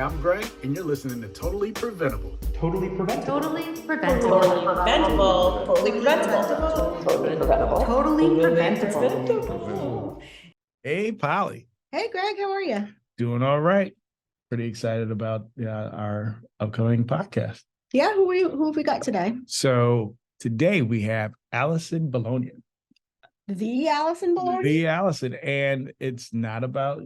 I'm Greg, and you're listening to Totally Preventable. Totally preventable. Totally preventable. Totally preventable. Totally preventable. Totally preventable. Totally preventable. Hey, Polly. Hey, Greg, how are you? Doing all right. Pretty excited about our upcoming podcast. Yeah, who have we got today? So today we have Alison Bologna. The Alison Bologna? The Alison. And it's not about,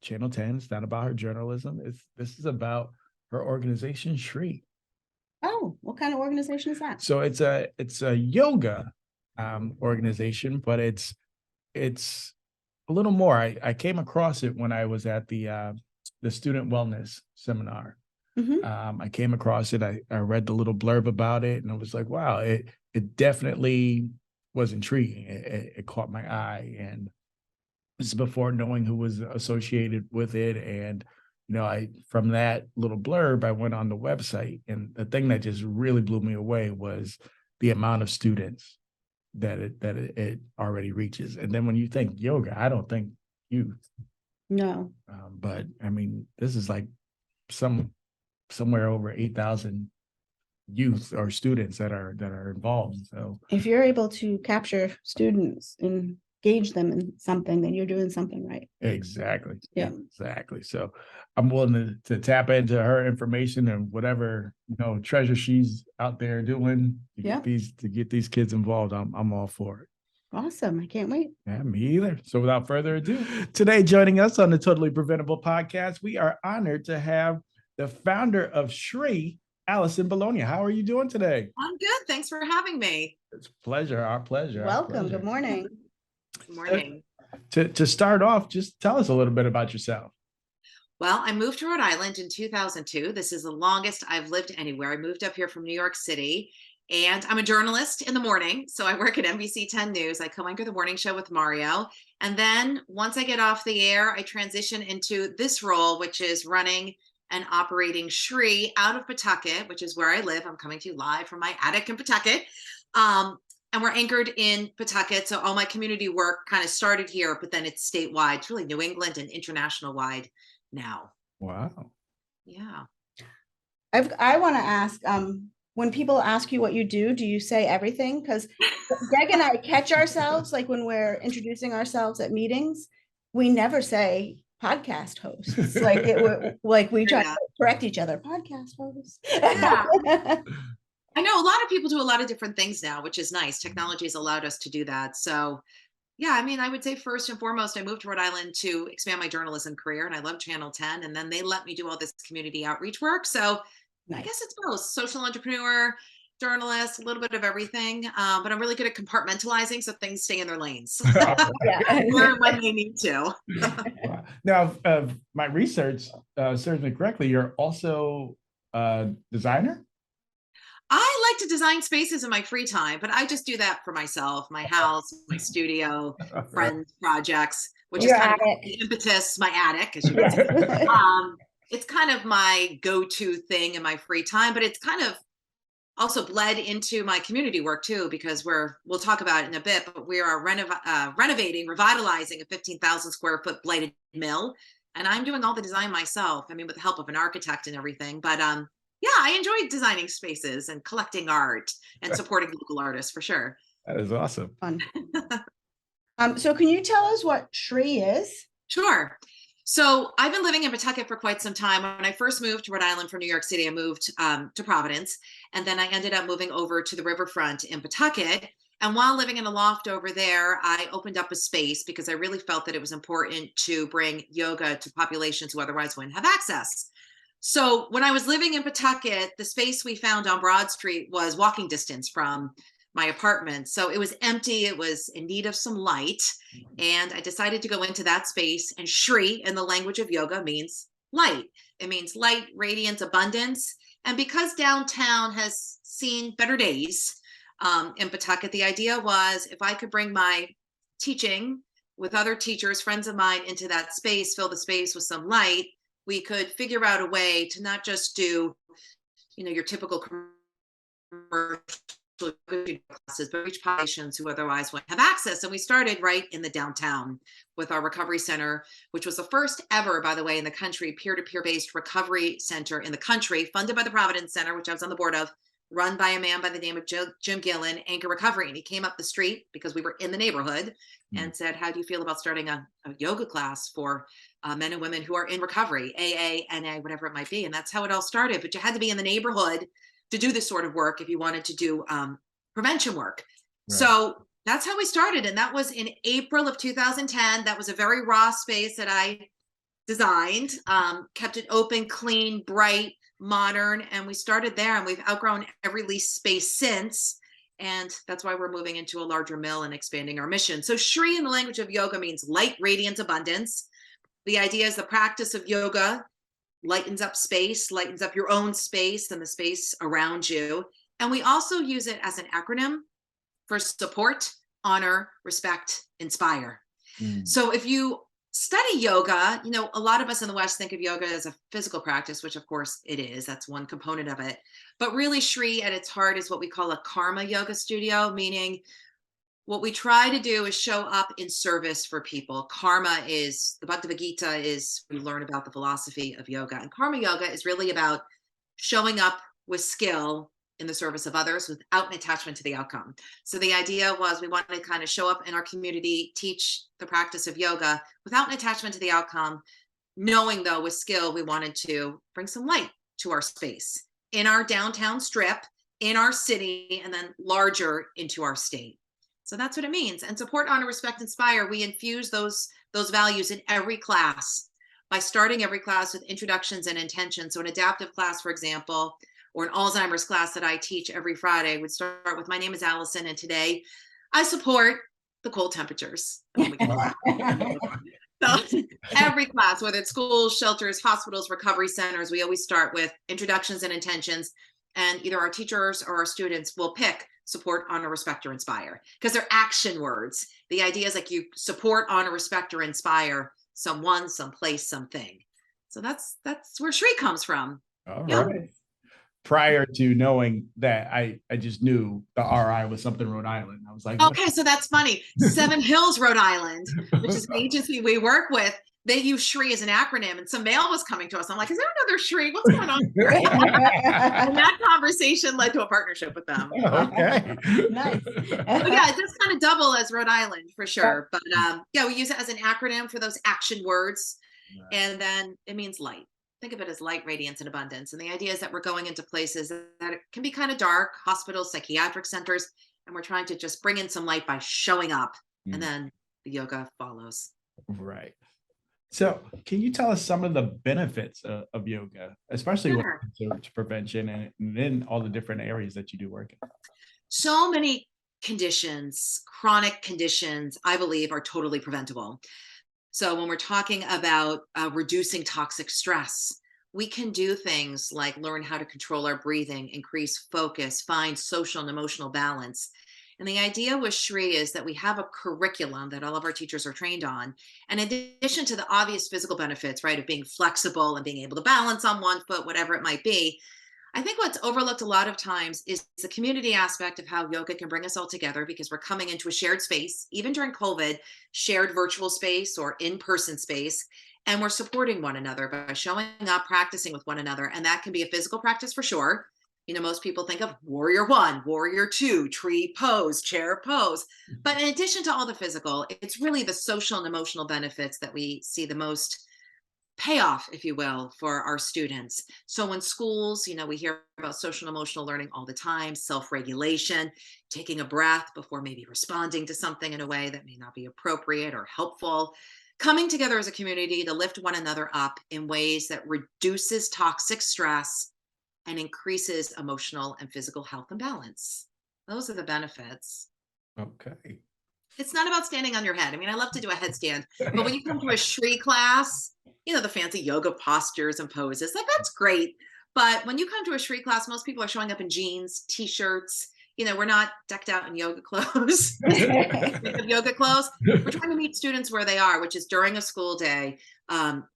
Channel 10. It's not about her journalism. This is about her organization, Shri. Oh, what kind of organization is that? So it's a yoga organization, but it's a little more. I came across it when I was at the student wellness seminar. Mm-hmm. I came across it. I read the little blurb about it, and I was like, wow, it definitely was intriguing. It caught my eye, and this is before knowing who was associated with it. And from that little blurb, I went on the website, and the thing that just really blew me away was the amount of students that it already reaches. And then when you think yoga, I don't think youth. No. But I mean, this is like somewhere over 8,000 youth or students that are involved. So If you're able to capture students and engage them in something, then you're doing something right. exactly. Yeah. Exactly. So I'm willing to tap into her information and whatever, treasure she's out there doing to get these kids involved. I'm all for it. Awesome. I can't wait. Yeah, me either. So without further ado, today joining us on the Totally Preventable podcast, we are honored to have the founder of Shri, Alison Bologna. How are you doing today? I'm good. Thanks for having me. It's our pleasure. Welcome. Good morning. Good morning. To start off, just tell us a little bit about yourself. Well, I moved to Rhode Island in 2002. This is the longest I've lived anywhere. I moved up here from New York City, and I'm a journalist in the morning. So I work at NBC 10 News. I co-anchor the morning show with Mario. And then once I get off the air, I transition into this role, which is running and operating Shri out of Pawtucket, which is where I live. I'm coming to you live from my attic in Pawtucket. And we're anchored in Pawtucket. So all my community work kind of started here, but then it's statewide. It's really New England and international wide now. Wow. Yeah. I want to ask, when people ask you what you do you say everything? Because Greg and I catch ourselves, like when we're introducing ourselves at meetings, we never say podcast hosts. Like we try to correct each other. Podcast hosts. Yeah. I know a lot of people do a lot of different things now, which is nice. Technology has allowed us to do that. So yeah, I mean, I would say first and foremost, I moved to Rhode Island to expand my journalism career, and I love Channel 10. And then they let me do all this community outreach work. So Nice. I guess it's both social entrepreneur, journalist, a little bit of everything. But I'm really good at compartmentalizing so things stay in their lanes when they need to. Wow. Now, my research serves me correctly. You're also a designer? I like to design spaces in my free time, but I just do that for myself, my house, my studio, friends, projects, which is kind of the impetus, my attic, as you can say. It's kind of my go-to thing in my free time, but it's kind of also bled into my community work too, because we'll talk about it in a bit, but we are revitalizing a 15,000 square foot blighted mill. And I'm doing all the design myself. I mean, with the help of an architect and everything, but yeah, I enjoy designing spaces and collecting art and supporting local artists for sure. That is awesome. Fun. So can you tell us what Shri is? Sure. So I've been living in Pawtucket for quite some time. When I first moved to Rhode Island from New York City, I moved to Providence, and then I ended up moving over to the riverfront in Pawtucket. And while living in a loft over there, I opened up a space because I really felt that it was important to bring yoga to populations who otherwise wouldn't have access. So when I was living in Pawtucket, the space we found on Broad Street was walking distance from my apartment. So it was empty. It was in need of some light. And I decided to go into that space. And Shri in the language of yoga means light. It means light, radiance, abundance. And because downtown has seen better days in Pawtucket, the idea was if I could bring my teaching with other teachers, friends of mine, into that space, fill the space with some light, we could figure out a way to not just do, your typical commercial classes, but reach populations who otherwise wouldn't have access. And we started right in the downtown with our recovery center, which was the first ever, by the way, in the country, peer-to-peer based recovery center in the country, funded by the Providence Center, which I was on the board of, run by a man by the name of Jim Gillen, Anchor Recovery. And he came up the street because we were in the neighborhood and said, how do you feel about starting a yoga class for men and women who are in recovery, AA, NA, whatever it might be. And that's how it all started. But you had to be in the neighborhood to do this sort of work if you wanted to do prevention work. Right. So that's how we started. And that was in April of 2010. That was a very raw space that I designed, kept it open, clean, bright, modern. And we started there, and we've outgrown every leased space since. And that's why we're moving into a larger mill and expanding our mission. So Shri in the language of yoga means light, radiant, abundance. The idea is the practice of yoga lightens up space, lightens up your own space and the space around you. And we also use it as an acronym for support, honor, respect, inspire. So if you study yoga, you know, a lot of us in the West think of yoga as a physical practice, which of course it is. That's one component of it. But really, Shri at its heart is what we call a karma yoga studio, meaning what we try to do is show up in service for people. Karma is, the Bhagavad Gita is, we learn about the philosophy of yoga. And karma yoga is really about showing up with skill in the service of others without an attachment to the outcome. So the idea was we wanted to kind of show up in our community, teach the practice of yoga without an attachment to the outcome, knowing though with skill, we wanted to bring some light to our space in our downtown strip, in our city, and then larger into our state. So that's what it means. And support, honor, respect, inspire. We infuse those values in every class by starting every class with introductions and intentions. So an adaptive class, for example, or an Alzheimer's class that I teach every Friday would start with, my name is Alison, and today I support the cold temperatures. So every class, whether it's schools, shelters, hospitals, recovery centers, we always start with introductions and intentions. And either our teachers or our students will pick support, honor, respect, or inspire, because they're action words. The idea is like you support, honor, respect, or inspire someone, someplace, something. So that's where Shri comes from. All right. Prior to knowing that, I just knew the RI was something Rhode Island. I was like, okay, so that's funny. Seven Hills, Rhode Island, which is an agency we work with, they use Shri as an acronym, and some mail was coming to us. I'm like, is there another Shri? What's going on here? And that conversation led to a partnership with them. Okay. Nice. But yeah, it does kind of double as Rhode Island for sure. But yeah, we use it as an acronym for those action words. Right. And then it means light. Think of it as light, radiance, and abundance. And the idea is that we're going into places that can be kind of dark, hospitals, psychiatric centers, and we're trying to just bring in some light by showing up. And then the yoga follows. Right. So can you tell us some of the benefits of yoga, especially when it comes to prevention and then all the different areas that you do work in? So many conditions, chronic conditions, I believe, are totally preventable. So when we're talking about reducing toxic stress, we can do things like learn how to control our breathing, increase focus, find social and emotional balance. And the idea with Shri is that we have a curriculum that all of our teachers are trained on. And in addition to the obvious physical benefits, right, of being flexible and being able to balance on one foot, whatever it might be, I think what's overlooked a lot of times is the community aspect of how yoga can bring us all together, because we're coming into a shared space, even during COVID, shared virtual space or in-person space, and we're supporting one another by showing up, practicing with one another. And that can be a physical practice for sure. You know, most people think of warrior one, warrior two, tree pose, chair pose. But in addition to all the physical, it's really the social and emotional benefits that we see the most payoff, if you will, for our students. So in schools, you know, we hear about social and emotional learning all the time, self-regulation, taking a breath before maybe responding to something in a way that may not be appropriate or helpful, coming together as a community to lift one another up in ways that reduces toxic stress and increases emotional and physical health and balance. Those are the benefits. Okay. It's not about standing on your head. I mean, I love to do a headstand, but when you come to a Shri class, you know, the fancy yoga postures and poses, like that's great. But when you come to a Shri class, most people are showing up in jeans, t-shirts. You know, we're not decked out in yoga clothes. Yoga clothes. We're trying to meet students where they are, which is during a school day.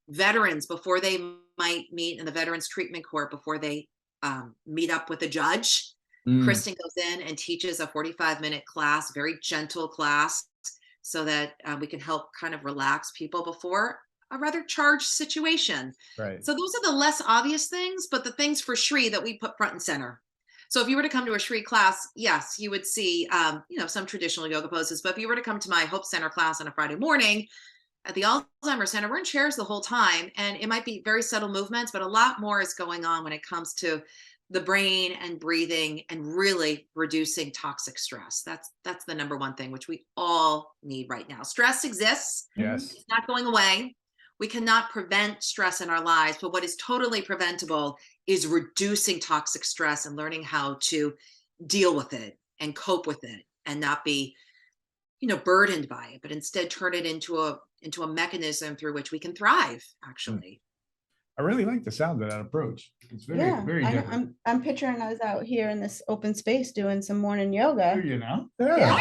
Veterans, before they might meet in the Veterans Treatment Court, before they meet up with a judge, Kristen goes in and teaches a 45-minute class, very gentle class, so that we can help kind of relax people before a rather charged situation. Right. So those are the less obvious things, but the things for Shri that we put front and center. So if you were to come to a Shri class, yes, you would see, some traditional yoga poses. But if you were to come to my Hope Center class on a Friday morning at the Alzheimer's Center, we're in chairs the whole time. And it might be very subtle movements, but a lot more is going on when it comes to the brain and breathing and really reducing toxic stress. That's the number one thing, which we all need right now. Stress exists. Yes. It's not going away. We cannot prevent stress in our lives, but what is totally preventable is reducing toxic stress and learning how to deal with it and cope with it and not be, burdened by it, but instead turn it into a mechanism through which we can thrive, actually. I really like the sound of that approach. It's very, Yeah, very different. I'm picturing us out here in this open space doing some morning yoga. Yeah. Yeah.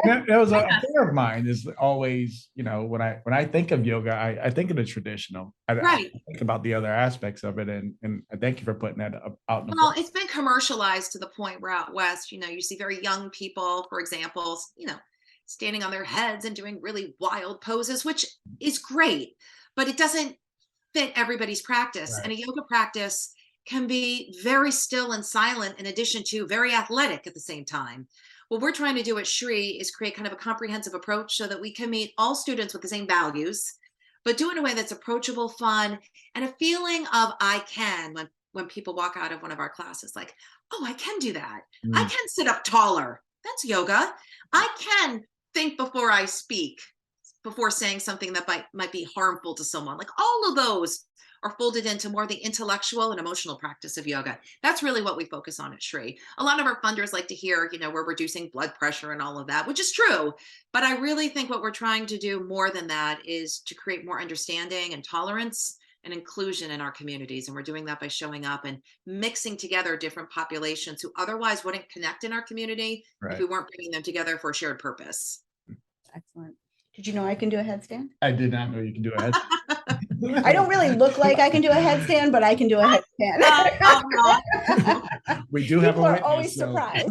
That was a fear of mine is always, when I think of yoga, I think of the traditional. I Right. think about the other aspects of it. And I thank you for putting that out. Well, it's been commercialized to the point where out west, you see very young people, for example, standing on their heads and doing really wild poses, which is great, but it doesn't fit everybody's practice. Right. And a yoga practice can be very still and silent in addition to very athletic at the same time. What we're trying to do at Shri is create kind of a comprehensive approach so that we can meet all students with the same values, but do it in a way that's approachable, fun, and a feeling of I can when people walk out of one of our classes, like, oh, I can do that. I can sit up taller. That's yoga. I can think before I speak, before saying something that might be harmful to someone. Like all of those are folded into more the intellectual and emotional practice of yoga. That's really what we focus on at Shri. A lot of our funders like to hear, we're reducing blood pressure and all of that, which is true. But I really think what we're trying to do more than that is to create more understanding and tolerance and inclusion in our communities. And we're doing that by showing up and mixing together different populations who otherwise wouldn't connect in our community if we weren't bringing them together for a shared purpose. Excellent. Did you know I can do a headstand? I did not know you can do a headstand. I don't really look like I can do a headstand, but I can do a headstand. We do have People a are witness, always so- surprised.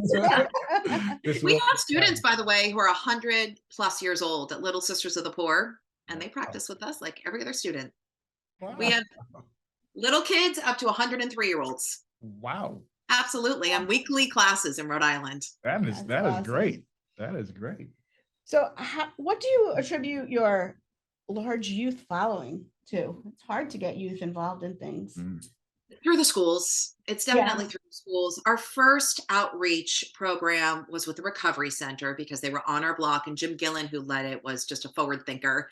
We have students, by the way, who are 100+ years old at Little Sisters of the Poor, and they practice with us like every other student. Wow. We have little kids up to 103-year-olds. Wow. Absolutely. And weekly classes in Rhode Island. That is awesome. great. That is great. So what do you attribute your large youth following to? It's hard to get youth involved in things. Through the schools. It's definitely through the schools. Our first outreach program was with the Recovery Center because they were on our block, and Jim Gillen, who led it, was just a forward thinker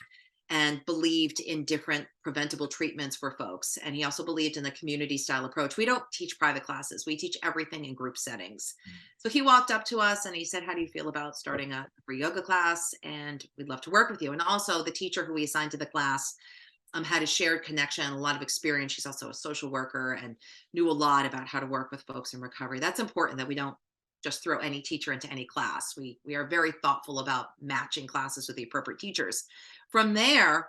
and believed in different preventable treatments for folks. And he also believed in the community style approach. We don't teach private classes. We teach everything in group settings. So he walked up to us and he said, how do you feel about starting a free yoga class? And we'd love to work with you. And also the teacher who we assigned to the class had a shared connection, a lot of experience. She's also a social worker and knew a lot about how to work with folks in recovery. That's important, that we don't just throw any teacher into any class. We are very thoughtful about matching classes with the appropriate teachers. From there,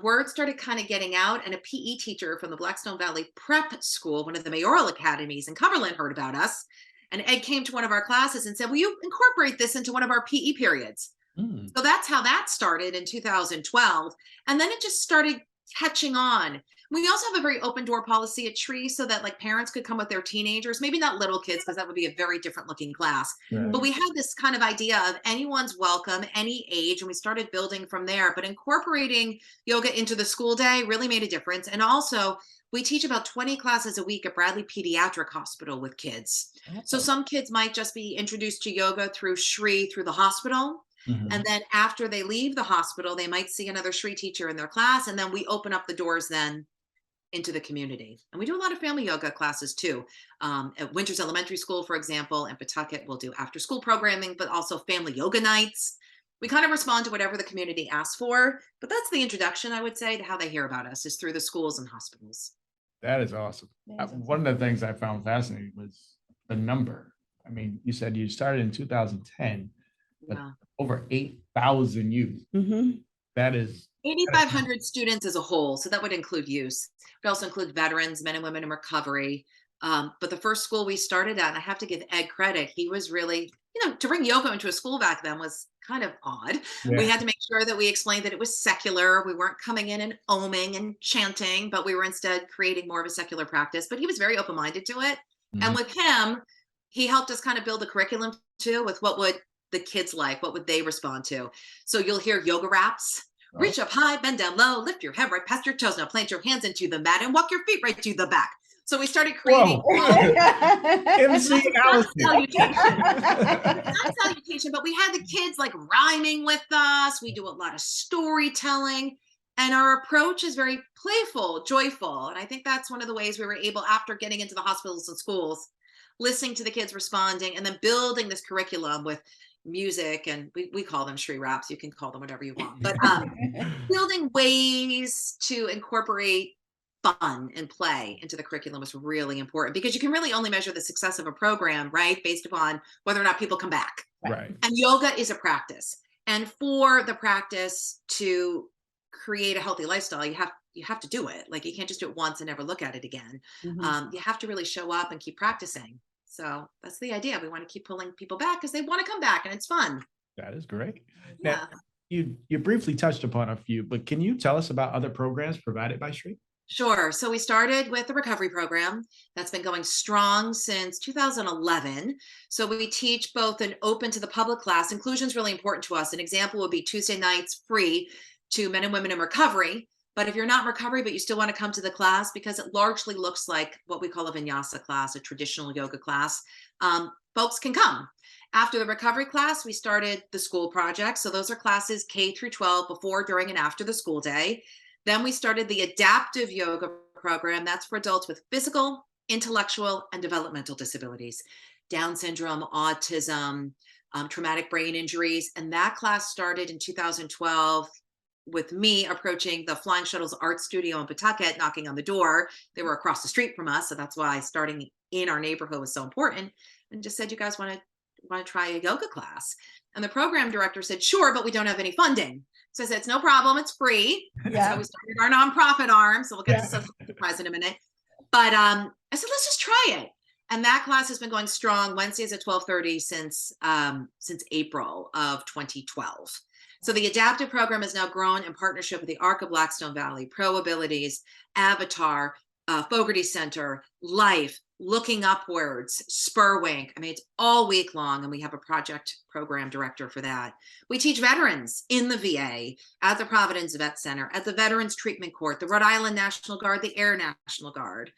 word started kind of getting out, and a PE teacher from the Blackstone Valley Prep School, one of the mayoral academies in Cumberland, heard about us. And Ed came to one of our classes and said, will you incorporate this into one of our PE periods? So that's how that started in 2012. And then it just started catching on. We also have a very open door policy at Shri so that like parents could come with their teenagers, maybe not little kids, because that would be a very different looking class. Yeah. But we had this kind of idea of anyone's welcome, any age, and we started building from there. But incorporating yoga into the school day really made a difference. And also, we teach about 20 classes a week at Bradley Pediatric Hospital with kids. So some kids might just be introduced to yoga through Shri through the hospital. And then after they leave the hospital, they might see another Shri teacher in their class. And then we open up the doors then into the community. And we do a lot of family yoga classes too. At Winters Elementary School, for example, in Pawtucket, we'll do after school programming, but also family yoga nights. We kind of respond to whatever the community asks for, but that's the introduction, I would say, to how they hear about us is through the schools and hospitals. That is awesome. One of the things I found fascinating was the number. I mean, you said you started in 2010, but over 8,000 youth. That is 8,500 students as a whole. So that would include youth. It would also include veterans, men and women in recovery, But the first school we started at, and I have to give Ed credit, he was really, to bring yoga into a school back then was kind of odd. We Yeah. had to make sure that we explained that it was secular. We weren't coming in and oming and chanting, but we were instead creating more of a secular practice. But he was very open-minded to it. And Mhm. with him, he helped us kind of build a curriculum too, with what would the kids like, what would they respond to. So you'll hear yoga raps. Oh, Reach up high, bend down low, lift your head right past your toes. Now plant your hands into the mat and walk your feet right to the back. So we started creating MC Allison. salutation. Not salutation, but we had the kids like rhyming with us. We do a lot of storytelling, and our approach is very playful, joyful. And I think that's one of the ways we were able, after getting into the hospitals and schools, listening to the kids responding, and then building this curriculum with music, and we call them Shri raps. You can call them whatever you want, but building ways to incorporate fun and play into the curriculum is really important, because you can really only measure the success of a program, right, based upon whether or not people come back. Right. And yoga is a practice. And for the practice to create a healthy lifestyle, you have to do it. Like, you can't just do it once and never look at it again. Mhm. You have to really show up and keep practicing. So that's the idea. We want to keep pulling people back because they want to come back, and it's fun. That is great. Yeah. Now, you briefly touched upon a few, but can you tell us about other programs provided by Shri? Sure. So we started with the recovery program that's been going strong since 2011. So we teach both an open to the public class. Inclusion is really important to us. An example would be Tuesday nights free to men and women in recovery. But if you're not in recovery, but you still want to come to the class, because it largely looks like what we call a vinyasa class, a traditional yoga class, folks can come. After the recovery class, we started the school project. So those are classes K through 12, before, during, and after the school day. Then we started the adaptive yoga program. That's for adults with physical, intellectual, and developmental disabilities, Down syndrome, autism, traumatic brain injuries. And that class started in 2012 with me approaching the Flying Shuttles Art Studio in Pawtucket, knocking on the door. They were across the street from us. So that's why starting in our neighborhood was so important. And just said, you guys want to try a yoga class? And the program director said, sure, but we don't have any funding. So I said, it's no problem. It's free. Yeah. So we started our nonprofit arm. So we'll get to social enterprise in a minute. But I said, let's just try it. And that class has been going strong Wednesdays at 12:30 since April of 2012. So the adaptive program has now grown in partnership with the ARC of Blackstone Valley, Pro Abilities, Avatar, Fogarty Center, Life, Looking Upwards, Spurwink. I mean, it's all week long, and we have a project program director for that. We teach veterans in the VA, at the Providence Vet Center, at the Veterans Treatment Court, the Rhode Island National Guard, the Air National Guard.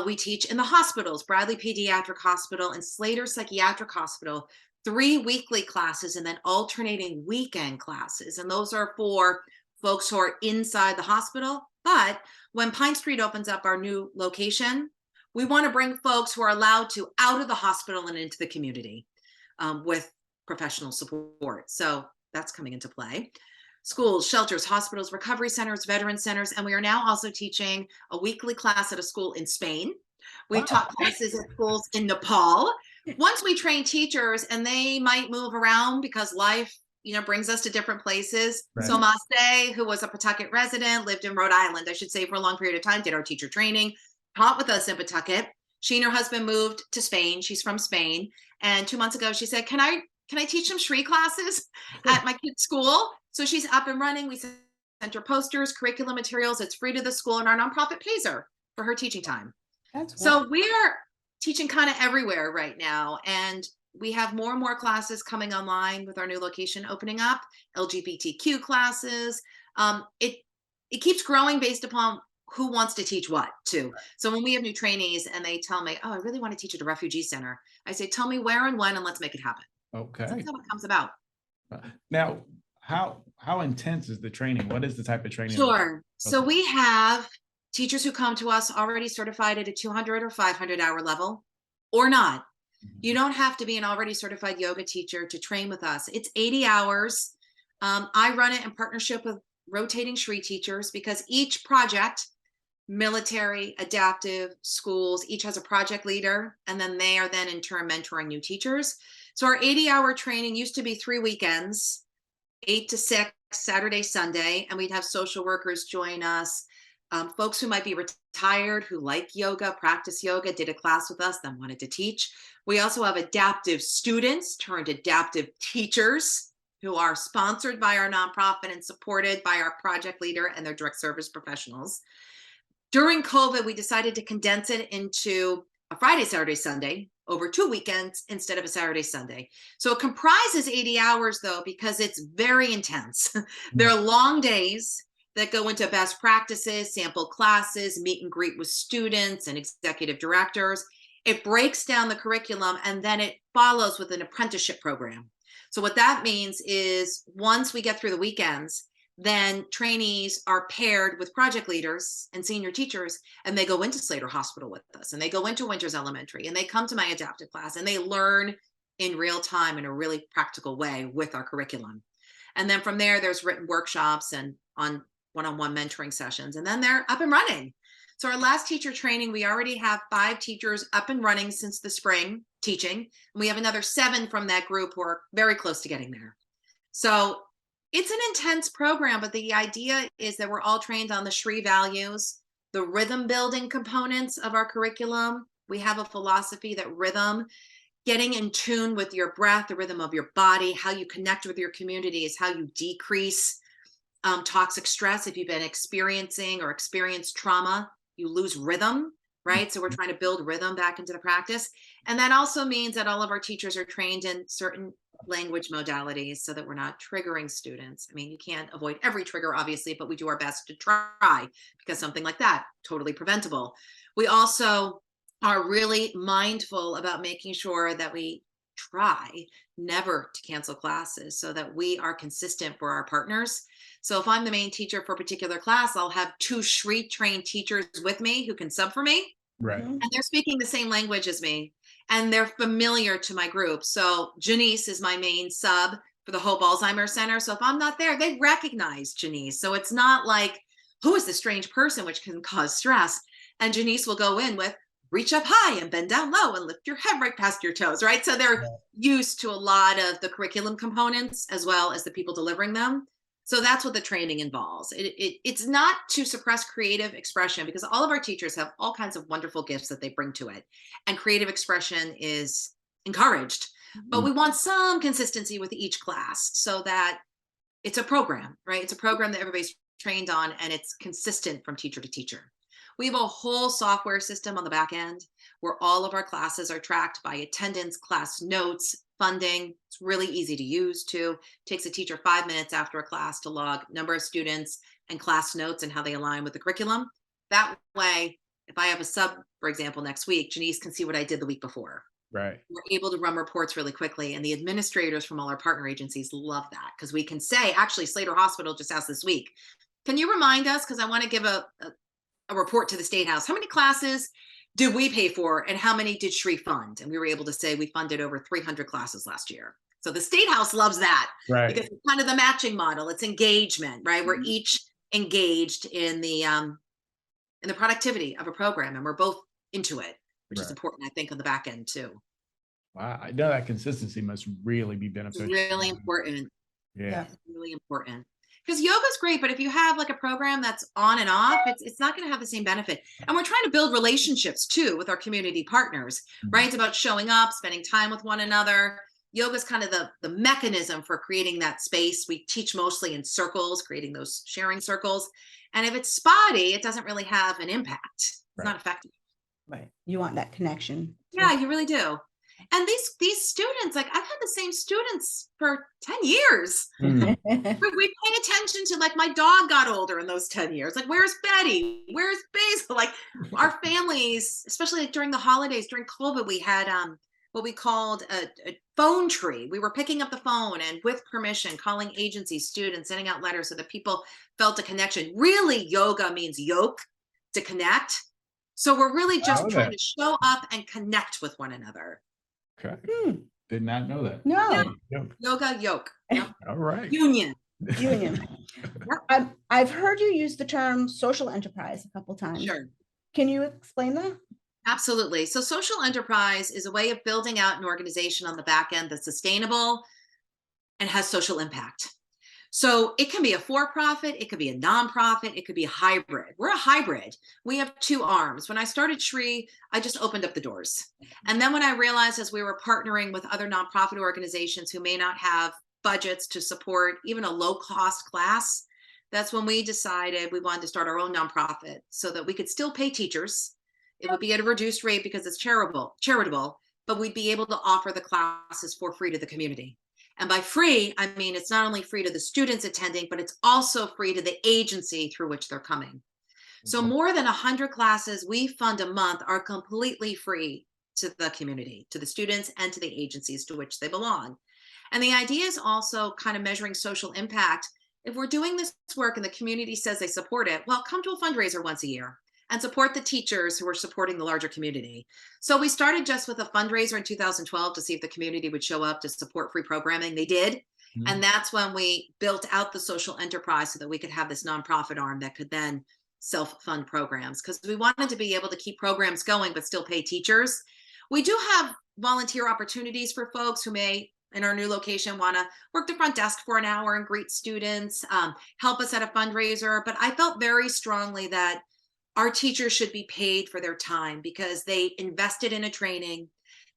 We teach in the hospitals, Bradley Pediatric Hospital and Slater Psychiatric Hospital, 3 weekly classes and then alternating weekend classes. And those are for folks who are inside the hospital. But when Pine Street opens up, our new location, we want to bring folks who are allowed to out of the hospital and into the community with professional support. So that's coming into play. Schools, shelters, hospitals, recovery centers, veteran centers. And we are now also teaching a weekly class at a school in Spain. We've taught classes at schools in Nepal. Once we train teachers, and they might move around because life, brings us to different places. Right. So Maste, who was a Pawtucket resident, lived in Rhode Island, I should say, for a long period of time, did our teacher training, taught with us in Pawtucket. She and her husband moved to Spain. She's from Spain. And 2 months ago, she said, can I teach some Shri classes at my kid's school? So she's up and running. We sent her posters, curriculum materials. It's free to the school, and our nonprofit pays her for her teaching time. So we are teaching kind of everywhere right now. And we have more and more classes coming online with our new location opening up, LGBTQ classes. It keeps growing based upon who wants to teach what too. So when we have new trainees and they tell me, oh, I really want to teach at a refugee center, I say, tell me where and when, and let's make it happen. Okay. So that's how it comes about. Now, how intense is the training? What is the type of training? Sure. So we have teachers who come to us already certified at a 200 or 500 hour level, or not. You don't have to be an already certified yoga teacher to train with us. It's 80 hours. I run it in partnership with rotating Shri teachers, because each project, military, adaptive, schools, each has a project leader, and then they are then in turn mentoring new teachers. So our 80-hour training used to be 3 weekends, 8 to 6, Saturday, Sunday, and we'd have social workers join us, folks who might be retired, who like yoga, practice yoga, did a class with us, then wanted to teach. We also have adaptive students turned adaptive teachers who are sponsored by our nonprofit and supported by our project leader and their direct service professionals. During COVID, we decided to condense it into a Friday, Saturday, Sunday over 2 weekends instead of a Saturday, Sunday. So it comprises 80 hours though, because it's very intense. There are long days that go into best practices, sample classes, meet and greet with students and executive directors. It breaks down the curriculum and then it follows with an apprenticeship program. So what that means is once we get through the weekends, then trainees are paired with project leaders and senior teachers, and they go into Slater Hospital with us, and they go into Winters Elementary, and they come to my adaptive class, and they learn in real time in a really practical way with our curriculum. And then from there, there's written workshops and on one-on-one mentoring sessions, and then they're up and running. So our last teacher training, we already have 5 teachers up and running since the spring teaching, and we have another 7 from that group who are very close to getting there. So it's an intense program, but the idea is that we're all trained on the Shri values, the rhythm building components of our curriculum. We have a philosophy that rhythm, getting in tune with your breath, the rhythm of your body, how you connect with your community is how you decrease toxic stress. If you've been experiencing or experienced trauma, you lose rhythm, right? So we're trying to build rhythm back into the practice. And that also means that all of our teachers are trained in certain language modalities so that we're not triggering students. I mean, you can't avoid every trigger, obviously, but we do our best to try, because something like that, totally preventable. We also are really mindful about making sure that we try never to cancel classes so that we are consistent for our partners. So if I'm the main teacher for a particular class, I'll have 2 Shri trained teachers with me who can sub for me. Right. Mhm. And they're speaking the same language as me, and they're familiar to my group. So Janice is my main sub for the Hope Alzheimer's Center. So if I'm not there, they recognize Janice. So it's not like, who is this strange person, which can cause stress. And Janice will go in with, reach up high and bend down low and lift your head right past your toes, right? So they're used to a lot of the curriculum components as well as the people delivering them. So that's what the training involves. It's not to suppress creative expression, because all of our teachers have all kinds of wonderful gifts that they bring to it. And creative expression is encouraged. But we want some consistency with each class so that it's a program, right? It's a program that everybody's trained on and it's consistent from teacher to teacher. We have a whole software system on the back end where all of our classes are tracked by attendance, class notes, funding. It's really easy to use too. It takes a teacher 5 minutes after a class to log number of students and class notes and how they align with the curriculum. That way, if I have a sub, for example, next week, Janice can see what I did the week before. Right. We're able to run reports really quickly. And the administrators from all our partner agencies love that, because we can say, actually, Slater Hospital just asked this week, can you remind us, because I want to give a report to the State House, how many classes did we pay for and how many did Shri fund? And we were able to say we funded over 300 classes last year. So the State House loves that, Right. because it's kind of the matching model. It's engagement, right? We're each engaged in the productivity of a program, and we're both into it, which is Right. important, I think, on the back end too. Wow. I know that consistency must really be It's beneficial. really important. Yeah. It's really important. Because yoga's great, but if you have like a program that's on and off, it's not going to have the same benefit. And we're trying to build relationships too with our community partners, right? It's about showing up, spending time with one another. Yoga is kind of the mechanism for creating that space. We teach mostly in circles, creating those sharing circles. And if it's spotty, it doesn't really have an impact. It's Right. not effective. Right. You want that connection. Yeah, you really do. And these students, like I've had the same students for 10 years. Mm. But we paid attention to, like, my dog got older in those 10 years. Like, where's Betty? Where's Basil? Like, our families, especially like during the holidays, during COVID, we had what we called a phone tree. We were picking up the phone and with permission, calling agencies, students, sending out letters so that people felt a connection. Really, yoga means yoke, to connect. So we're really just trying to show up and connect with one another. Okay. Hmm. Did not know that. No. Yoke. Yoga, yoke. Yep. All right. Union. Union. I've heard you use the term social enterprise a couple times. Sure. Can you explain that? Absolutely. So social enterprise is a way of building out an organization on the back end that's sustainable and has social impact. So it can be a for-profit, it could be a nonprofit, it could be a hybrid. We're a hybrid. We have two arms. When I started Shri, I just opened up the doors. And then when I realized, as we were partnering with other nonprofit organizations who may not have budgets to support even a low-cost class, that's when we decided we wanted to start our own nonprofit so that we could still pay teachers. It would be at a reduced rate because it's charitable, but we'd be able to offer the classes for free to the community. And by free, I mean, it's not only free to the students attending, but it's also free to the agency through which they're coming. So more than 100 classes we fund a month are completely free to the community, to the students, and to the agencies to which they belong. And the idea is also kind of measuring social impact. If we're doing this work and the community says they support it, well, come to a fundraiser once a year and support the teachers who are supporting the larger community. So we started just with a fundraiser in 2012 to see if the community would show up to support free programming. They did. Mm-hmm. And that's when we built out the social enterprise so that we could have this nonprofit arm that could then self-fund programs, because we wanted to be able to keep programs going but still pay teachers. We do have volunteer opportunities for folks who may, in our new location, want to work the front desk for an hour and greet students, help us at a fundraiser. But I felt very strongly that our teachers should be paid for their time because they invested in a training,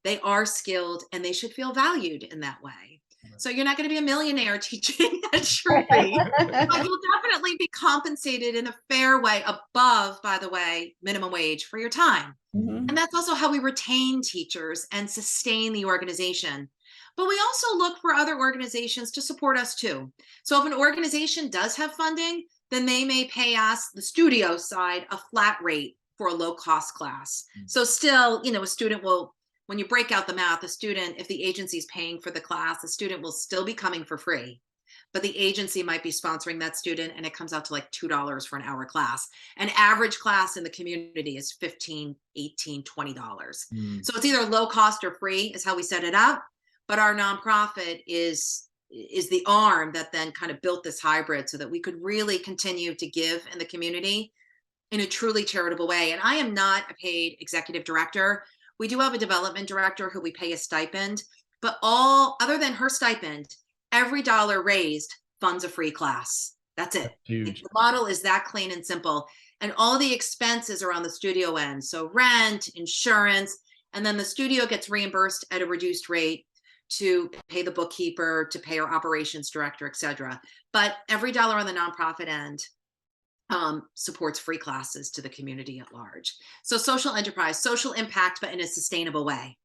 they are skilled, and they should feel valued in that way. So you're not going to be a millionaire teaching at Shri, but you'll definitely be compensated in a fair way above, by the way, minimum wage for your time. Mm-hmm. And that's also how we retain teachers and sustain the organization. But we also look for other organizations to support us too. So if an organization does have funding, then they may pay us, the studio side, a flat rate for a low-cost class. Mm-hmm. So still, a student will, when you break out the math, a student, if the agency is paying for the class, the student will still be coming for free. But the agency might be sponsoring that student, and it comes out to like $2 for an hour class. An average class in the community is $15, $18, $20. Mm-hmm. So it's either low cost or free is how we set it up. But our nonprofit is the arm that then kind of built this hybrid so that we could really continue to give in the community in a truly charitable way. And I am not a paid executive director. We do have a development director who we pay a stipend, but other than her stipend, every dollar raised funds a free class. That's it. Huge. The model is that clean and simple. And all the expenses are on the studio end. So rent, insurance, and then the studio gets reimbursed at a reduced rate to pay the bookkeeper, to pay our operations director, et cetera. But every dollar on the nonprofit end supports free classes to the community at large. So social enterprise, social impact, but in a sustainable way.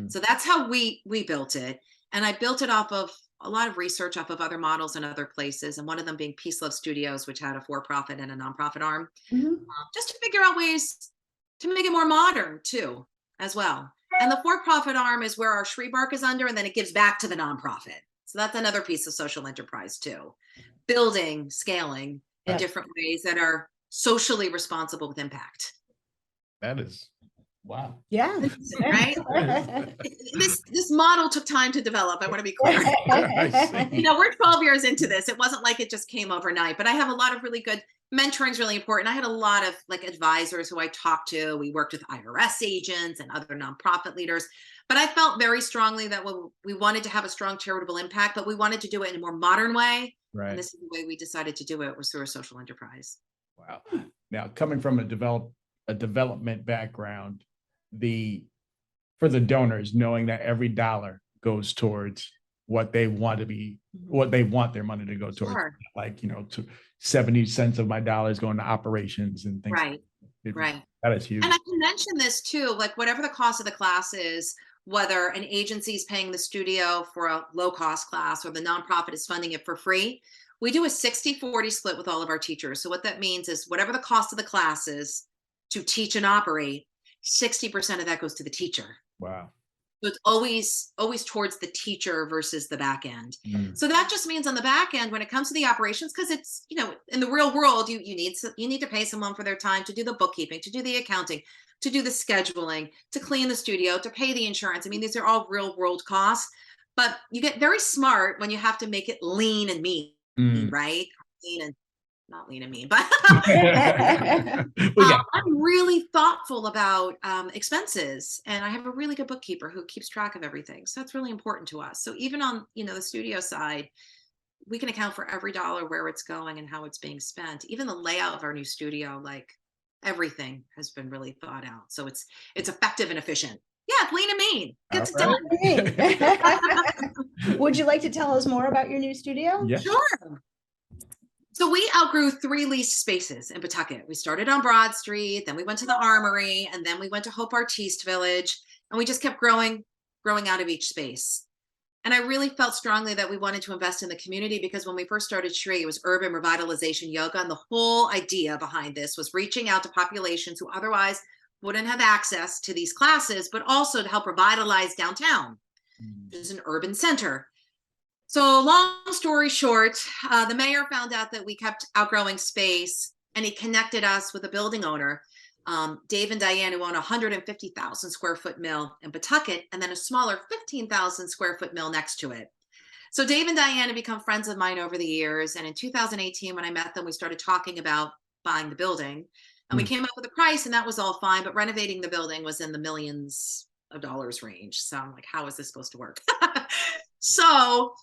So that's how we built it. And I built it off of a lot of research off of other models in other places. And one of them being Peace Love Studios, which had a for-profit and a nonprofit arm, just to figure out ways to make it more modern too, as well. And the for-profit arm is where our Shri Bark is under, and then it gives back to the nonprofit. So that's another piece of social enterprise too. Building, scaling in different ways that are socially responsible with impact. That is, wow. Yeah. Right? This model took time to develop. I want to be clear. We're 12 years into this. It wasn't like it just came overnight, but I have a lot of really good mentoring is really important. I had a lot of advisors who I talked to. We worked with IRS agents and other nonprofit leaders, but I felt very strongly that we wanted to have a strong charitable impact, but we wanted to do it in a more modern way. Right. And this is the way we decided to do it, was through a social enterprise. Wow. Now, coming from a development background, for the donors, knowing that every dollar goes towards what they want their money to go towards, to 70 cents of my dollars going to operations and things. Right. Right. That is huge. And I can mention this too, whatever the cost of the class is, whether an agency is paying the studio for a low cost class or the nonprofit is funding it for free, we do a 60-40 split with all of our teachers. So what that means is whatever the cost of the class is to teach and operate, 60% of that goes to the teacher. Wow. So it's always towards the teacher versus the back end. So that just means on the back end, when it comes to the operations, because it's, in the real world, you need to pay someone for their time to do the bookkeeping, to do the accounting, to do the scheduling, to clean the studio, to pay the insurance. I mean, these are all real world costs, but you get very smart when you have to make it lean and mean, right? Lean and not lean and mean, but I'm really thoughtful about expenses, and I have a really good bookkeeper who keeps track of everything. So that's really important to us. So even on, the studio side, we can account for every dollar, where it's going and how it's being spent. Even the layout of our new studio, like everything has been really thought out. So it's effective and efficient. Yeah, it's lean and mean. Gets All it done. Hey. Would you like to tell us more about your new studio? Yeah. Sure. So we outgrew 3 leased spaces in Pawtucket. We started on Broad Street, then we went to the Armory, and then we went to Hope Artiste Village, and we just kept growing out of each space. And I really felt strongly that we wanted to invest in the community, because when we first started Shri, it was urban revitalization yoga, and the whole idea behind this was reaching out to populations who otherwise wouldn't have access to these classes, but also to help revitalize downtown, which is an urban center. So long story short, the mayor found out that we kept outgrowing space, and he connected us with a building owner, Dave and Diane, who own a 150,000 square foot mill in Pawtucket, and then a smaller 15,000 square foot mill next to it. So Dave and Diane have become friends of mine over the years. And in 2018, when I met them, we started talking about buying the building, and we came up with a price, and that was all fine. But renovating the building was in the millions of dollars range. So I'm like, how is this supposed to work? So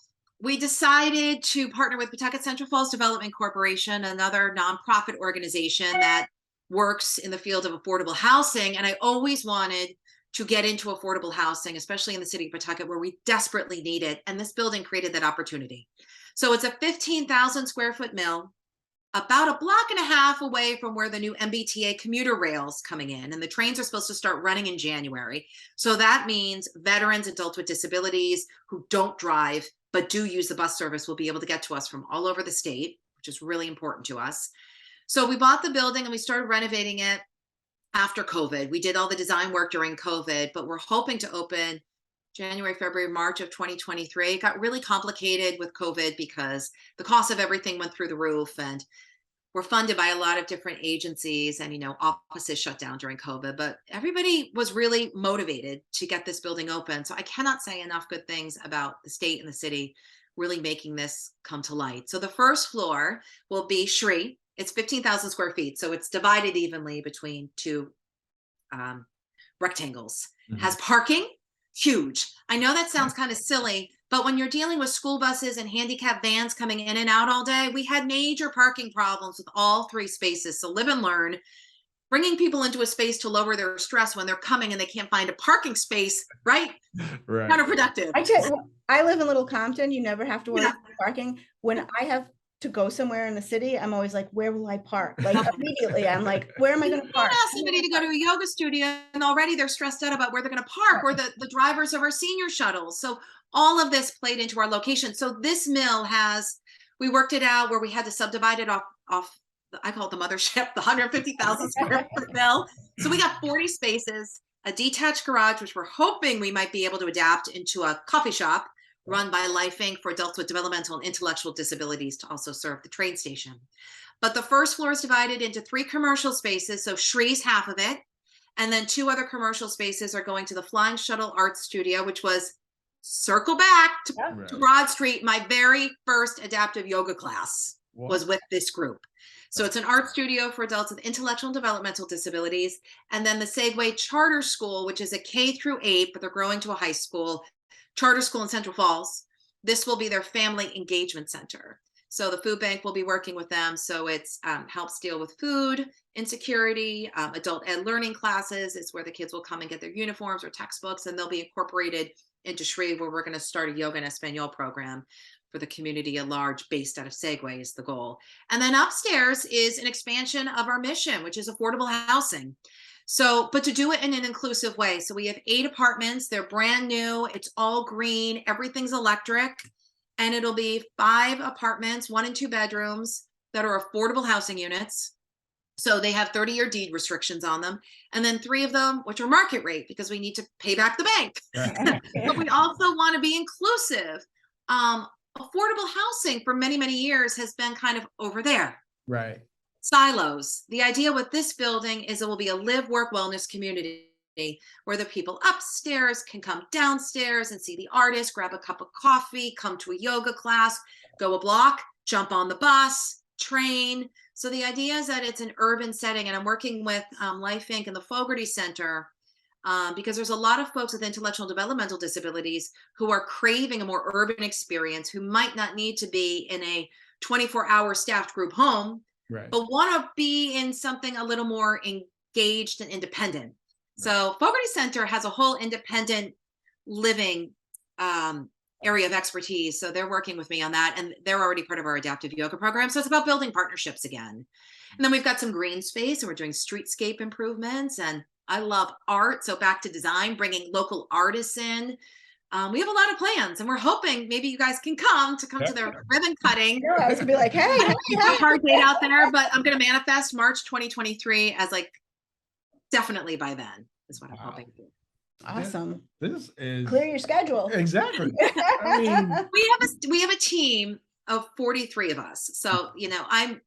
we decided to partner with Pawtucket Central Falls Development Corporation, another nonprofit organization that works in the field of affordable housing. And I always wanted to get into affordable housing, especially in the city of Pawtucket, where we desperately need it. And this building created that opportunity. So it's a 15,000 square foot mill, about a block and a half away from where the new MBTA commuter rail's coming in. And the trains are supposed to start running in January. So that means veterans, adults with disabilities who don't drive but do use the bus service will be able to get to us from all over the state, which is really important to us. So we bought the building and we started renovating it after COVID. We did all the design work during COVID, but we're hoping to open January, February, March of 2023. It got really complicated with COVID because the cost of everything went through the roof, and we're funded by a lot of different agencies, and, offices shut down during COVID, but everybody was really motivated to get this building open. So I cannot say enough good things about the state and the city really making this come to light. So the first floor will be Shri. It's 15,000 square feet. So it's divided evenly between 2 rectangles. Has parking, huge. I know that sounds kind of silly, but when you're dealing with school buses and handicap vans coming in and out all day, we had major parking problems with all 3 spaces. So live and learn, bringing people into a space to lower their stress when they're coming and they can't find a parking space, right? Right. Counterproductive. I live in Little Compton. You never have to worry about parking. When I have to go somewhere in the city, I'm always like, where will I park? Like immediately, I'm like, where am I going to park? Ask somebody to go to a yoga studio, and already they're stressed out about where they're going to park, or the drivers of our senior shuttles. So all of this played into our location. So this mill we worked it out where we had to subdivide it off I call it the mothership, the 150,000 square foot mill. So we got 40 spaces, a detached garage, which we're hoping we might be able to adapt into a coffee shop run by Life Inc. for adults with developmental and intellectual disabilities to also serve the train station. But the first floor is divided into 3 commercial spaces. So Shri's half of it. And then 2 other commercial spaces are going to the Flying Shuttle Art Studio, which was, circle back to Broad Street, my very first adaptive yoga class was with this group. So it's an art studio for adults with intellectual and developmental disabilities. And then the Segway Charter School, which is a K-8, but they're growing to a high school, charter school in Central Falls. This will be their family engagement center. So the food bank will be working with them. So it's helps deal with food insecurity, adult ed learning classes. It's where the kids will come and get their uniforms or textbooks, and they'll be incorporated into Shri, where we're going to start a yoga and Espanol program for the community at large, based out of Segway is the goal. And then upstairs is an expansion of our mission, which is affordable housing. So, but to do it in an inclusive way. So we have 8 apartments. They're brand new. It's all green. Everything's electric. And it'll be 5 apartments, 1 and 2 bedrooms that are affordable housing units. So they have 30-year deed restrictions on them. And then 3 of them, which are market rate, because we need to pay back the bank. But we also want to be inclusive. Affordable housing for many, many years has been kind of over there. Right. Silos. The idea with this building is it will be a live, work, wellness community where the people upstairs can come downstairs and see the artist, grab a cup of coffee, come to a yoga class, go a block, jump on the bus, train. So the idea is that it's an urban setting, and I'm working with Life Inc. and the Fogarty Center because there's a lot of folks with intellectual and developmental disabilities who are craving a more urban experience, who might not need to be in a 24-hour staffed group home, Right. but want to be in something a little more engaged and independent. So Fogarty Center has a whole independent living area of expertise. So they're working with me on that, and they're already part of our adaptive yoga program. So it's about building partnerships again. And then we've got some green space, and we're doing streetscape improvements. And I love art. So back to design, bringing local artists in. We have a lot of plans, and we're hoping maybe you guys can come to the ribbon cutting. Yeah, I was gonna be like, hey, It's a hard date out there, but I'm going to manifest March 2023 as like definitely by then is what I'm hoping to do. awesome. This is Clear your schedule. exactly. I mean, We have a team of 43 of us. So, I'm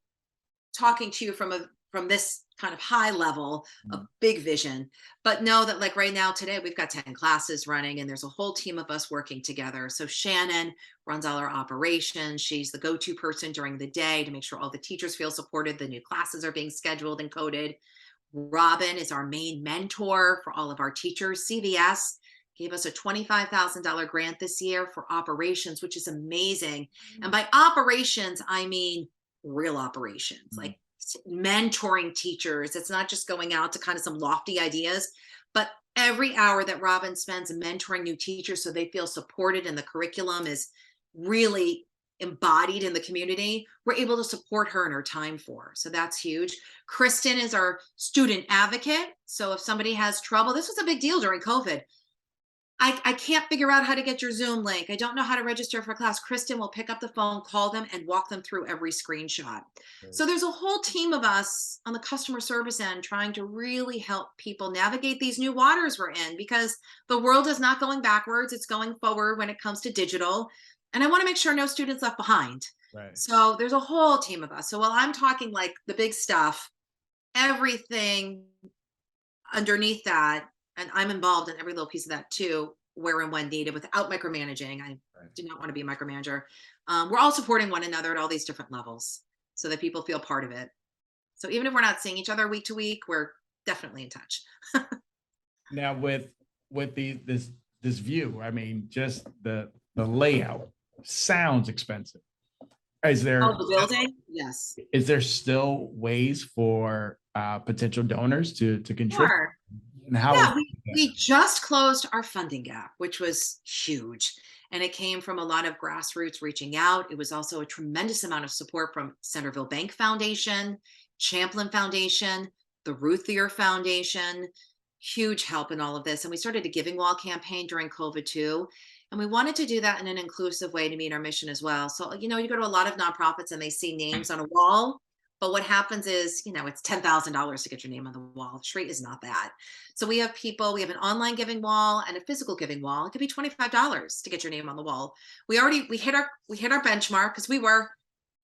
talking to you from this kind of high level of big vision, but know that like right now today we've got 10 classes running, and there's a whole team of us working together. So Shannon runs all our operations. She's the go-to person during the day to make sure all the teachers feel supported, the new classes are being scheduled and coded. Robin is our main mentor for all of our teachers. CVS gave us a $25,000 grant this year for operations, which is amazing. And by operations, I mean real operations, like mentoring teachers. It's not just going out to kind of some lofty ideas, but every hour that Robin spends mentoring new teachers so they feel supported and the curriculum is really embodied in the community, we're able to support her in her time for. So that's huge. Kristen is our student advocate. So if somebody has trouble, this was a big deal during COVID. I can't figure out how to get your Zoom link. I don't know how to register for class. Kristen will pick up the phone, call them, and walk them through every screenshot. Right. So there's a whole team of us on the customer service end trying to really help people navigate these new waters we're in, because the world is not going backwards. It's going forward when it comes to digital. And I want to make sure no students left behind. Right. So there's a whole team of us. So while I'm talking like the big stuff, everything underneath that, and I'm involved in every little piece of that too, where and when needed, without micromanaging. I do not want to be a micromanager. We're all supporting one another at all these different levels so that people feel part of it. So even if we're not seeing each other week to week, we're definitely in touch. Now with this view, I mean, just the layout sounds expensive. Is there the building? Yes. Is there still ways for potential donors to contribute? Sure. And how? Yeah, we just closed our funding gap, which was huge. And it came from a lot of grassroots reaching out. It was also a tremendous amount of support from Centerville Bank Foundation, Champlin Foundation, the Ruthier Foundation, huge help in all of this. And we started a giving wall campaign during COVID too. And we wanted to do that in an inclusive way to meet our mission as well. So, you go to a lot of nonprofits and they see names on a wall. But what happens is, it's $10,000 to get your name on the wall. Shri is not that. So we have an online giving wall and a physical giving wall. It could be $25 to get your name on the wall. We hit our benchmark because we were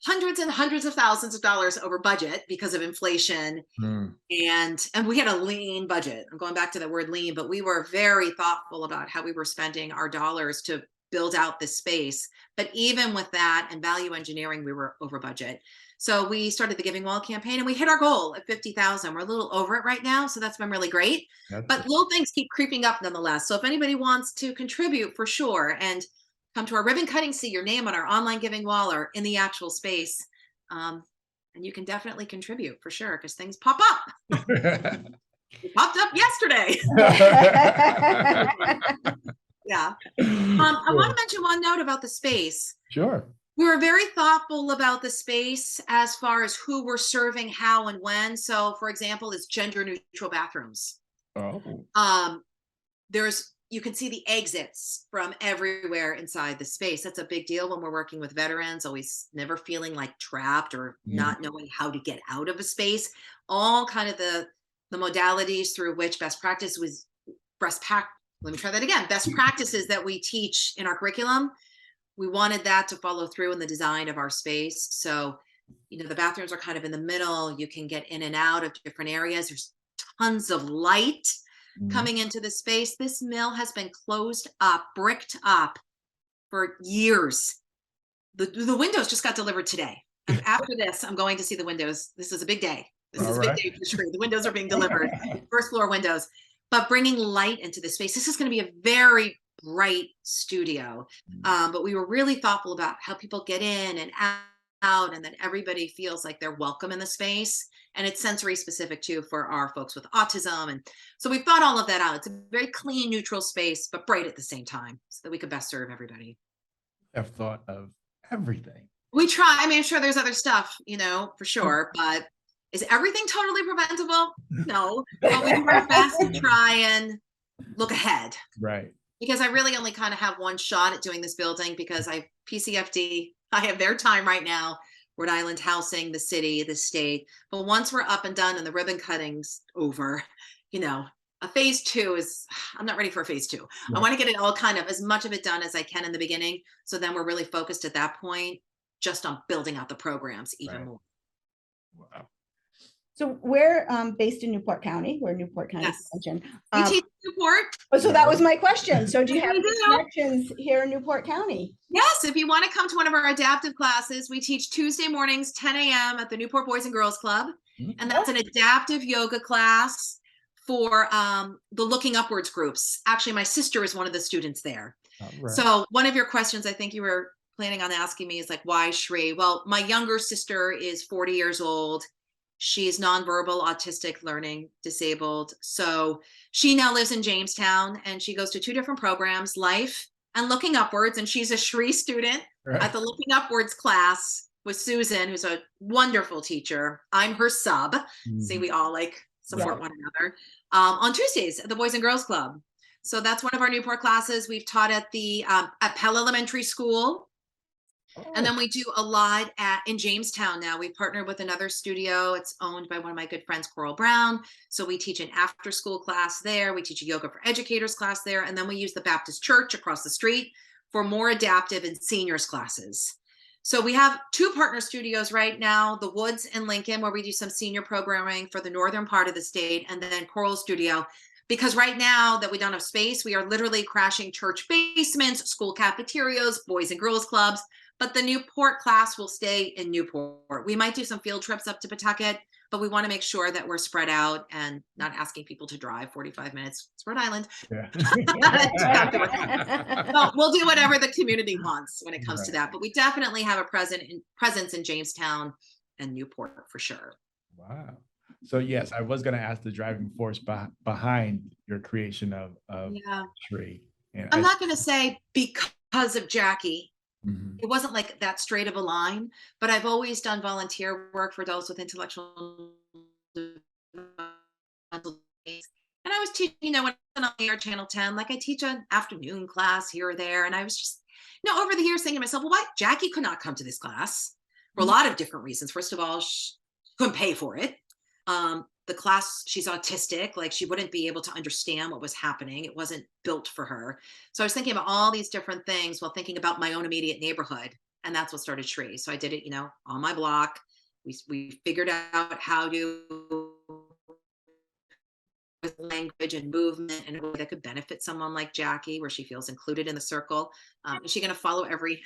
hundreds and hundreds of thousands of dollars over budget because of inflation. And we had a lean budget. I'm going back to the word lean, but we were very thoughtful about how we were spending our dollars to build out this space. But even with that and value engineering, we were over budget. So we started the Giving Wall campaign and we hit our goal at 50,000. We're a little over it right now. So that's been really great. But little things keep creeping up nonetheless. So if anybody wants to contribute, for sure, and come to our ribbon cutting, see your name on our online Giving Wall or in the actual space. And you can definitely contribute for sure, because things pop up. It popped up yesterday. Yeah. I want to mention one note about the space. Sure. We were very thoughtful about the space as far as who we're serving, how and when. So, for example, it's gender neutral bathrooms. Oh. You can see the exits from everywhere inside the space. That's a big deal when we're working with veterans, always never feeling like trapped or not knowing how to get out of a space. All kind of the modalities through which best practices that we teach in our curriculum. We wanted that to follow through in the design of our space. So, the bathrooms are kind of in the middle. You can get in and out of different areas. There's tons of light coming into the space. This mill has been closed up, bricked up for years. The windows just got delivered today. After this, I'm going to see the windows. This is a big day. This is a big day for Shri. The windows are being delivered. First floor windows. but bringing light into the space. This is going to be a very bright studio, but we were really thoughtful about how people get in and out, and that everybody feels like they're welcome in the space. And it's sensory specific too for our folks with autism. And so we've thought all of that out. It's a very clean, neutral space, but bright at the same time, so that we could best serve everybody. I've thought of everything. We try. I mean, I'm sure there's other stuff, for sure, but is everything totally preventable? No, but we do our best to try and look ahead. Right. Because I really only kind of have one shot at doing this building, because PCFD, I have their time right now, Rhode Island Housing, the city, the state. But once we're up and done and the ribbon cutting's over, a phase 2 is, I'm not ready for a phase 2. Right. I want to get it all kind of, as much of it done as I can in the beginning. So then we're really focused at that point just on building out the programs even more. Wow. So we're based in Newport County. We're Newport County Yes. Extension. We teach Newport. So that was my question. So do you have We do. connections here in Newport County? Yes, if you want to come to one of our adaptive classes, we teach Tuesday mornings, 10 a.m. at the Newport Boys and Girls Club. And that's an adaptive yoga class for the Looking Upwards groups. Actually, my sister is one of the students there. Right. So one of your questions, I think you were planning on asking me, is like, why Shri? Well, my younger sister is 40 years old. She's nonverbal, autistic, learning disabled. So she now lives in Jamestown, and she goes to 2 different programs, Life and Looking Upwards. And she's a Shri student at the Looking Upwards class with Susan, who's a wonderful teacher. I'm her sub. See, we all support one another. On Tuesdays at the Boys and Girls Club. So that's one of our Newport classes. We've taught at the at Pell Elementary School. And then we do a lot in Jamestown now. We partnered with another studio. It's owned by one of my good friends, Coral Brown. So we teach an after-school class there. We teach a yoga for educators class there. And then we use the Baptist Church across the street for more adaptive and seniors classes. So we have 2 partner studios right now, the Woods in Lincoln, where we do some senior programming for the northern part of the state, and then Coral Studio. Because right now that we don't have space, we are literally crashing church basements, school cafeterias, boys and girls clubs. But the Newport class will stay in Newport. We might do some field trips up to Pawtucket, but we want to make sure that we're spread out and not asking people to drive 45 minutes. It's Rhode Island. Yeah. So we'll do whatever the community wants when it comes to that. But we definitely have a presence in Jamestown and Newport for sure. Wow. So yes, I was going to ask the driving force behind your creation of Shri. And I'm not going to say because of Jackie. Mhm. It wasn't like that straight of a line, but I've always done volunteer work for adults with intellectual developmental needs. And I was teaching, when I was on the air Channel 10, like I teach an afternoon class here or there. And I was just, over the years thinking to myself, well, why Jackie could not come to this class for a lot of different reasons. First of all, she couldn't pay for it. The class, she's autistic, like she wouldn't be able to understand what was happening. It wasn't built for her. So I was thinking about all these different things while thinking about my own immediate neighborhood. And that's what started Shri. So I did it, on my block. We figured out how to, with language and movement in a way that could benefit someone like Jackie, where she feels included in the circle. Is she going to follow every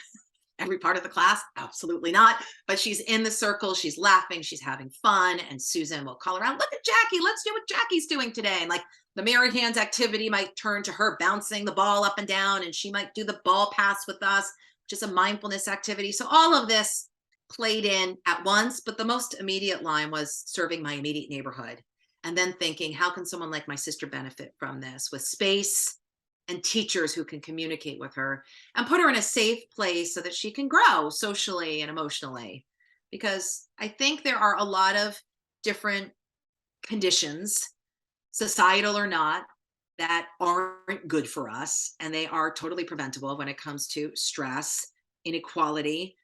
part of the class? Absolutely not. But she's in the circle. She's laughing. She's having fun. And Susan will call around, look at Jackie. Let's do what Jackie's doing today. And like the mirror hands activity might turn to her bouncing the ball up and down. And she might do the ball pass with us, which is a mindfulness activity. So all of this played in at once. But the most immediate line was serving my immediate neighborhood. And then thinking, how can someone like my sister benefit from this with space and teachers who can communicate with her and put her in a safe place so that she can grow socially and emotionally? Because I think there are a lot of different conditions, societal or not, that aren't good for us. And they are totally preventable when it comes to stress, inequality,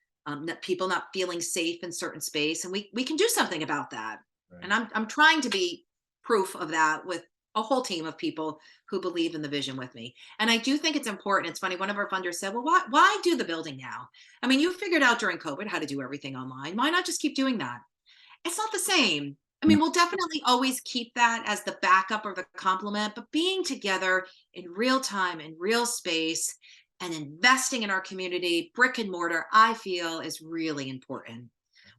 people not feeling safe in certain space. And we can do something about that. Right. And I'm trying to be proof of that with a whole team of people who believe in the vision with me. And I do think it's important. It's funny, one of our funders said, well, why do the building now? I mean, you figured out during COVID how to do everything online. Why not just keep doing that? It's not the same. I mean, we'll definitely always keep that as the backup or the complement, but being together in real time, in real space, and investing in our community, brick and mortar, I feel is really important.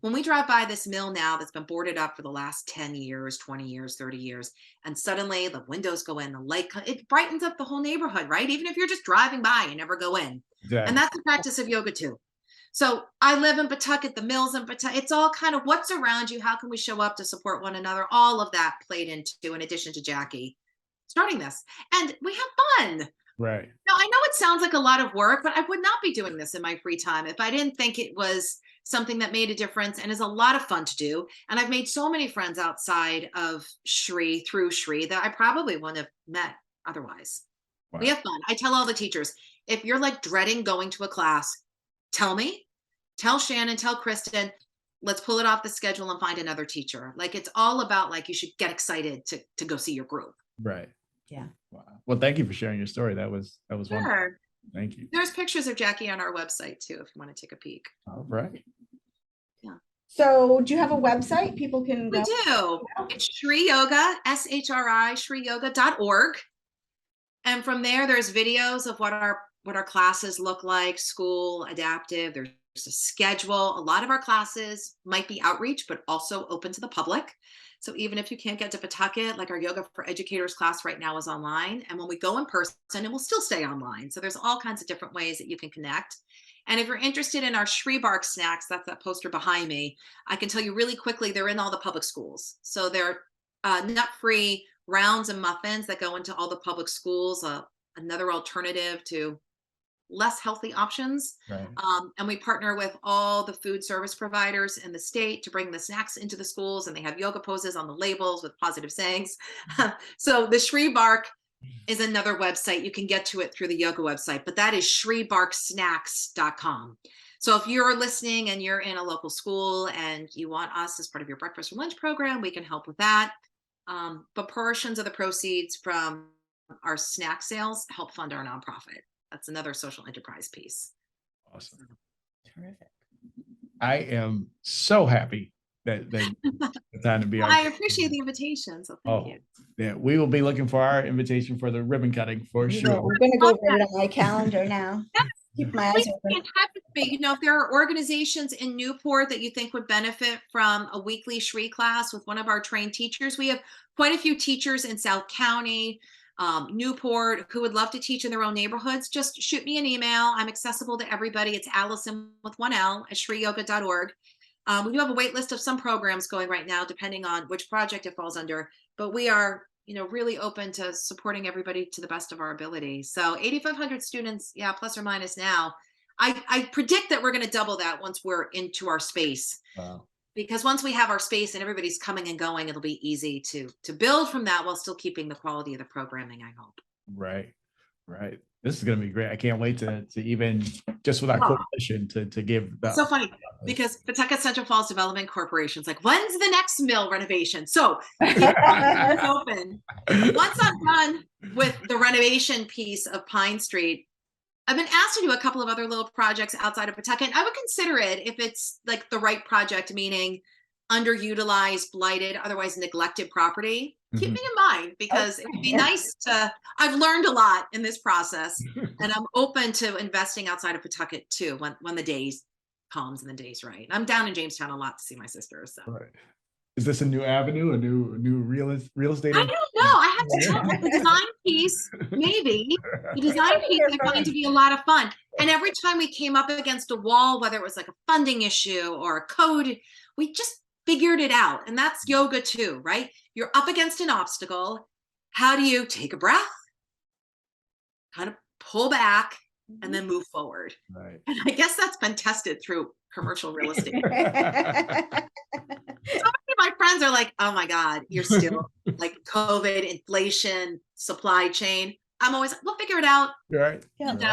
When we drive by this mill now that's been boarded up for the last 10 years, 20 years, 30 years, and suddenly the windows go in, the light, it brightens up the whole neighborhood, right? Even if you're just driving by, you never go in. Exactly. And that's the practice of yoga too. So I live in Pawtucket, the mill's in Pawtucket. It's all kind of what's around you. How can we show up to support one another? All of that played into, in addition to Jackie starting this. And we have fun. Right. Now, I know it sounds like a lot of work, but I would not be doing this in my free time if I didn't think it was something that made a difference and is a lot of fun to do. And I've made so many friends outside of Shri, through Shri, that I probably wouldn't have met otherwise. Wow. We have fun. I tell all the teachers, if you're like dreading going to a class, tell me, tell Shannon, tell Kristen, let's pull it off the schedule and find another teacher. Like, it's all about, like, you should get excited to go see your group. Right. Yeah. Wow. Well, thank you for sharing your story. That was wonderful. Sure. Thank you. There's pictures of Jackie on our website too, if you want to take a peek. All right. So do you have a website people can We go? do. It's Shri Yoga, SHRI, shriyoga.org. And from there, there's videos of what our classes look like, school, adaptive. There's a schedule. A lot of our classes might be outreach, but also open to the public. So even if you can't get to Pawtucket, like our Yoga for Educators class right now is online. And when we go in person, it will still stay online. So there's all kinds of different ways that you can connect. And if you're interested in our Shri Bark snacks, that's that poster behind me, I can tell you really quickly, they're in all the public schools. So they're nut-free rounds and muffins that go into all the public schools, another alternative to less healthy options. Right. And we partner with all the food service providers in the state to bring the snacks into the schools, and they have yoga poses on the labels with positive sayings. So the Shri Bark is another website. You can get to it through the yoga website, but that is shribarksnacks.com. So if you're listening and you're in a local school and you want us as part of your breakfast or lunch program, we can help with that. But portions of the proceeds from our snack sales help fund our nonprofit. That's another social enterprise piece. Awesome. Terrific. I am so happy that the time to be I appreciate the invitation. So thank you. Yeah, we will be looking for our invitation for the ribbon cutting for sure. I'm going to go put it on my calendar now. Keep my eyes Please open. be in touch with me. You know, if there are organizations in Newport that you think would benefit from a weekly Shri class with one of our trained teachers, we have quite a few teachers in South County, Newport, who would love to teach in their own neighborhoods. Just shoot me an email. I'm accessible to everybody. It's Alison with one L at shriyoga.org. We do have a wait list of some programs going right now, depending on which project it falls under, but we are, you know, really open to supporting everybody to the best of our ability. So 8,500 students, yeah, plus or minus now. I predict that we're going to double that once we're into our space. Wow. Because once we have our space and everybody's coming and going, it'll be easy to build from that while still keeping the quality of the programming, I hope. Right. Right. This is going to be great. I can't wait to even just with our coalition to give that. So funny because Pawtucket Central Falls Development Corporation is like, when's the next mill renovation? So it's open. Once I'm done with the renovation piece of Pine Street, I've been asked to do a couple of other little projects outside of Pawtucket. I would consider it if it's like the right project, meaning underutilized, blighted, otherwise neglected property. Keep me in mind because it would be nice to, I've learned a lot in this process and I'm open to investing outside of Pawtucket too when the days comes and the day's right. I'm down in Jamestown a lot to see my sister. So Right. Is this a new avenue, a new real estate? I don't know. I have to tell you, the design piece, maybe the design piece is going to be a lot of fun. And every time we came up against a wall, whether it was like a funding issue or a code, we just figured it out. And that's yoga too, right? You're up against an obstacle. How do you take a breath, kind of pull back, and then move forward? Right. And I guess that's been tested through commercial real estate. So many of my friends are like, oh my God, you're still like COVID, inflation, supply chain. I'm always like, we'll figure it out. Right. Yeah. And,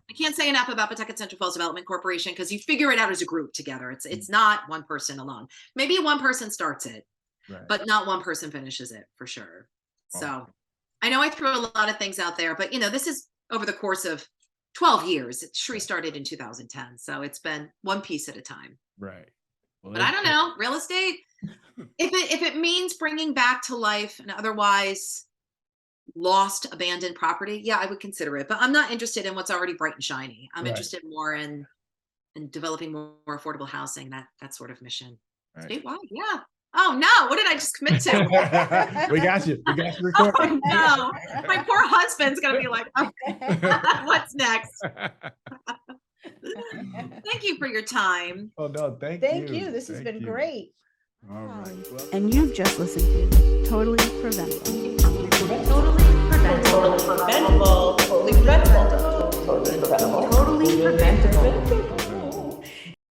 I can't say enough about Pawtucket Central Falls Development Corporation because you figure it out as a group together. It's not one person alone. Maybe one person starts it, Right. but not one person finishes it for sure. So Awesome. I know I threw a lot of things out there, but you know, this is over the course of 12 years. Shri started in 2010. So it's been one piece at a time. Right. Well, But I don't know, real estate, if it means bringing back to life an otherwise lost, abandoned property, yeah, I would consider it. But I'm not interested in what's already bright and shiny. I'm Right. interested more in and developing more affordable housing, that sort of mission. Right. Statewide, yeah. Oh no, what did I just commit to? We got you. We got you Oh recorded. no, my poor husband's gonna be like, what's next? Thank you for your time. Oh no, thank you. This has Thank been you. great. All right. Well, And you've just listened to Totally Preventable. Totally preventable. Totally preventable. Totally preventable. Totally preventable.